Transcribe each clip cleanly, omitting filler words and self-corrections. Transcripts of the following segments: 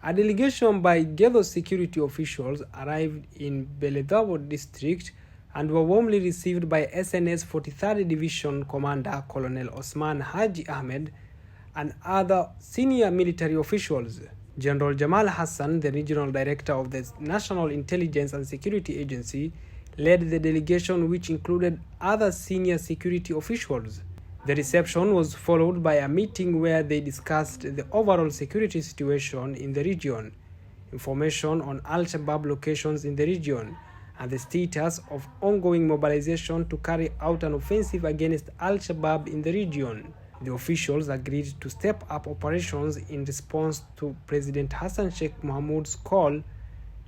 A delegation by Gedo security officials arrived in Beledabo district and were warmly received by SNS 43rd Division Commander Colonel Osman Haji Ahmed and other senior military officials. General Jamal Hassan, the regional director of the National Intelligence and Security Agency, led the delegation, which included other senior security officials. The reception was followed by a meeting where they discussed the overall security situation in the region, information on Al-Shabaab locations in the region, and the status of ongoing mobilization to carry out an offensive against Al-Shabaab in the region. The officials agreed to step up operations in response to President Hassan Sheikh Mohamud's call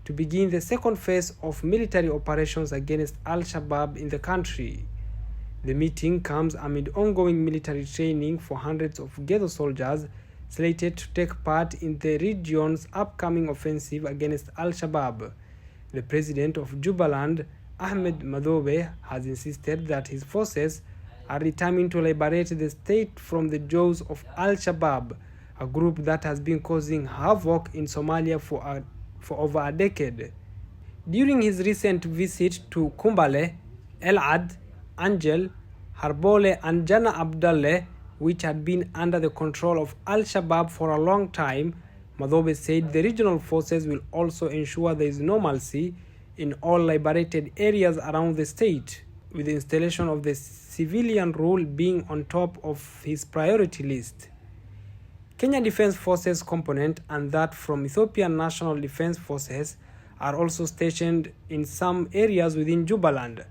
to begin the second phase of military operations against Al-Shabaab in the country. The meeting comes amid ongoing military training for hundreds of Gedo soldiers slated to take part in the region's upcoming offensive against Al-Shabaab. The president of Jubaland, Ahmed Madobe, has insisted that his forces are determined to liberate the state from the jaws of Al-Shabaab, a group that has been causing havoc in Somalia for over a decade. During his recent visit to Kumbale, Elad, Angel, Harbole and Jana Abdalle, which had been under the control of Al-Shabaab for a long time, Madobe said the regional forces will also ensure there is normalcy in all liberated areas around the state, with the installation of the civilian rule being on top of his priority list. Kenya Defense Forces component and that from Ethiopian National Defense Forces are also stationed in some areas within Jubaland.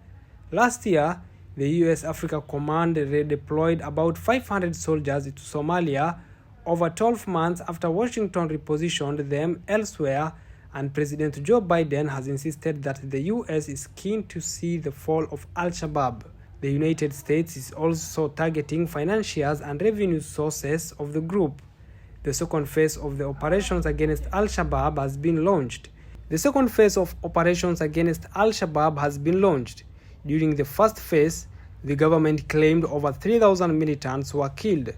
Last year, the US Africa Command redeployed about 500 soldiers to Somalia over 12 months after Washington repositioned them elsewhere, and President Joe Biden has insisted that the US is keen to see the fall of Al-Shabaab. The United States is also targeting financiers and revenue sources of the group. The second phase of the operations against Al-Shabaab has been launched. During the first phase, the government claimed over 3,000 militants were killed.